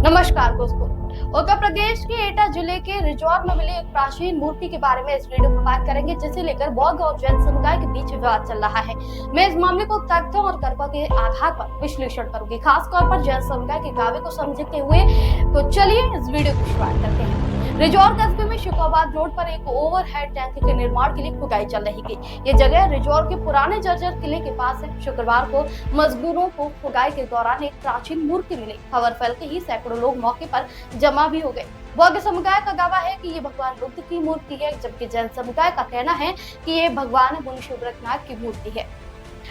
नमस्कार दोस्तों। उत्तर प्रदेश के एटा जिले के रिजौर में मिली एक प्राचीन मूर्ति के बारे में इस वीडियो में बात करेंगे, जिसे लेकर बौद्ध और जैन समुदाय के बीच विवाद चल रहा है। मैं इस मामले को तथ्यों और तर्कों के आधार पर विश्लेषण करूंगी, खासतौर पर जैन समुदाय के दावे को समझते हुए। तो चलिए इस वीडियो की शुरुआत करते हैं। रिजौर कस्बे में शिकोबाद रोड पर एक ओवरहेड टैंक के निर्माण के लिए खुदाई चल रही थी। ये जगह रिजौर के पुराने जर्जर किले के पास है। शुक्रवार को मजदूरों को खुदाई के दौरान एक प्राचीन मूर्ति मिली। खबर फैलते ही सैकड़ों लोग मौके पर जमा भी हो गए। बौद्ध समुदाय का दावा है कि ये भगवान बुद्ध की मूर्ति है, जबकि जैन समुदाय का कहना है कि ये भगवान मुनि शिवरतनाथ की मूर्ति है।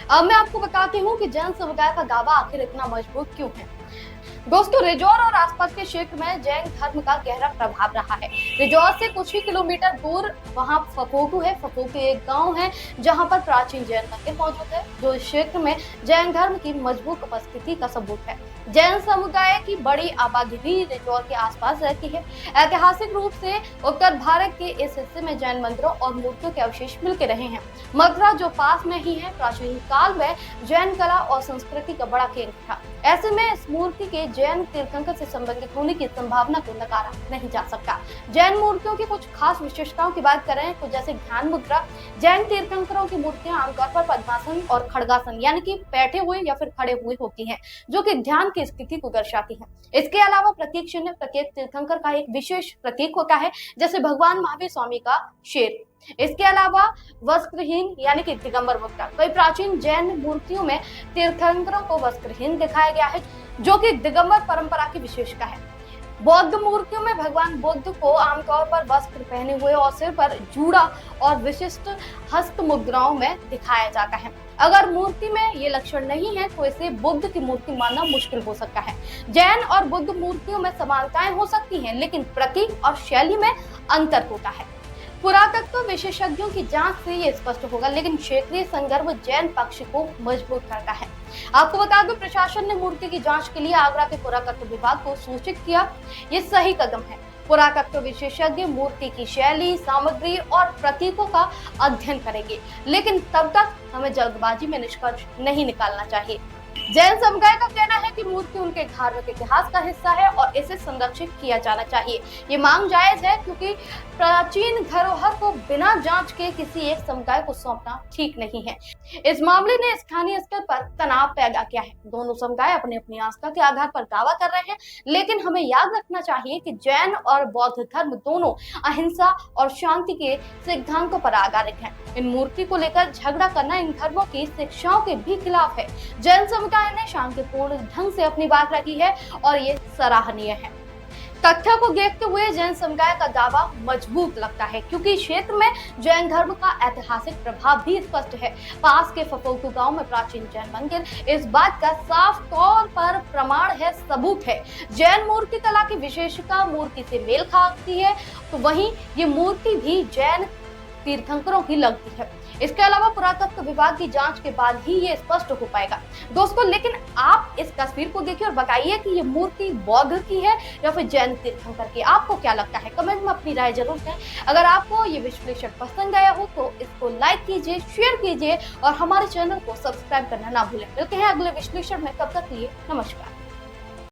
अब मैं आपको बताती हूँ कि जैन समुदाय का दावा आखिर इतना मजबूत क्यों है। दोस्तों, रिजौर और आसपास के क्षेत्र में जैन धर्म का गहरा प्रभाव रहा है। रिजौर से कुछ ही किलोमीटर दूर वहां फफोटू है। फफोटू एक गांव है जहां पर प्राचीन जैन मंदिर मौजूद है, जो इस क्षेत्र में जैन धर्म की मजबूत उपस्थिति का सबूत है। जैन समुदाय की बड़ी आबादी भी रिजौर के आसपास रहती है। ऐतिहासिक रूप से उत्तर भारत के इस हिस्से में जैन मंदिरों और मूर्तियों के अवशेष मिलते रहे हैं। मथुरा जो पास में ही है, प्राचीन काल में जैन कला और संस्कृति का बड़ा केंद्र था। ऐसे में इस मूर्ति के जैन तीर्थंकर से संबंधित होने की संभावना को नकारा नहीं जा सकता। जैन मूर्तियों की कुछ खास विशेषताओं की बात करें तो जैसे ध्यान मुद्रा। जैन तीर्थंकरों की मूर्तियां आमतौर पर पद्मासन और खड़गासन यानी कि बैठे हुए या फिर खड़े हुए होती हैं, जो कि ध्यान की स्थिति को दर्शाती है। इसके अलावा प्रतीक चिन्ह प्रत्येक तीर्थंकर का एक विशेष प्रतीक होता है, जैसे भगवान महावीर स्वामी का शेर। इसके अलावा वस्त्रहीन यानी कि दिगंबर मुद्रा। कई प्राचीन जैन मूर्तियों में तीर्थंकरों को वस्त्रहीन दिखाया गया है, जो कि दिगंबर परंपरा की विशेषता है। बौद्ध मूर्तियों में भगवान बुद्ध को आमतौर पर वस्त्र पहने हुए और सिर पर जूड़ा और विशिष्ट हस्त मुद्राओं में दिखाया जाता है। अगर मूर्ति में ये लक्षण नहीं है तो इसे बुद्ध की मूर्ति मानना मुश्किल हो सकता है। जैन और बुद्ध मूर्तियों में समानताएं हो सकती हैं, लेकिन प्रतीक और शैली में अंतर होता है। पुरातत्व विशेषज्ञों की जांच से ये स्पष्ट होगा, लेकिन क्षेत्रीय संदर्भ जैन पक्ष को मजबूत करता है। आपको बता दूं, प्रशासन ने मूर्ति की जांच के लिए आगरा के पुरातत्व विभाग को सूचित किया। ये सही कदम है। पुरातत्व विशेषज्ञ मूर्ति की शैली, सामग्री और प्रतीकों का अध्ययन करेंगे, लेकिन तब तक हमें जल्दबाजी में निष्कर्ष नहीं निकालना चाहिए। जैन समुदाय का कहना है कि मूर्ति उनके धार्मिक इतिहास का हिस्सा है और इसे संरक्षित किया जाना चाहिए। ये मांग जायज है, क्योंकि प्राचीन धरोहर को बिना जांच के किसी एक समुदाय को सौंपना ठीक नहीं है। इस मामले ने स्थानीय स्तर पर तनाव पैदा किया है। दोनों समुदाय अपनी अपनी आस्था के आधार पर दावा कर रहे हैं, लेकिन हमें याद रखना चाहिए कि जैन और बौद्ध धर्म दोनों अहिंसा और शांति के सिद्धांतों पर आधारित हैं। इन मूर्ति को लेकर झगड़ा करना इन धर्मों की शिक्षाओं के भी खिलाफ है। जैन समुदाय ने शांतिपूर्ण ढंग से अपनी बात रखी है और ये सराहनीय है। तथ्यों को देखते हुए जैन समुदाय का दावा मजबूत लगता है, क्योंकि क्षेत्र में जैन धर्म का ऐतिहासिक प्रभाव भी स्पष्ट है। पास के फफोटू गांव में प्राचीन जैन मंदिर इस बात का साफ तौर पर प्रमाण है, सबूत है। जैन मूर्ति कला की विशेषता मूर्ति से मेल खाती है, तो वहीं ये मूर्ति भी जैन तीर्थंकरों की लगती है। इसके अलावा पुरातत्व विभाग की जांच के बाद ही ये स्पष्ट हो पाएगा। दोस्तों, लेकिन आप इस तस्वीर को देखिए और बताइए कि ये मूर्ति बौद्ध की है या फिर जैन तीर्थंकर की। आपको क्या लगता है? कमेंट में अपनी राय जरूर दें। अगर आपको ये विश्लेषण पसंद आया हो तो इसको लाइक कीजिए, शेयर कीजिए और हमारे चैनल को सब्सक्राइब करना ना भूलें। मिलते हैं अगले विश्लेषण में, तब तक के लिए नमस्कार।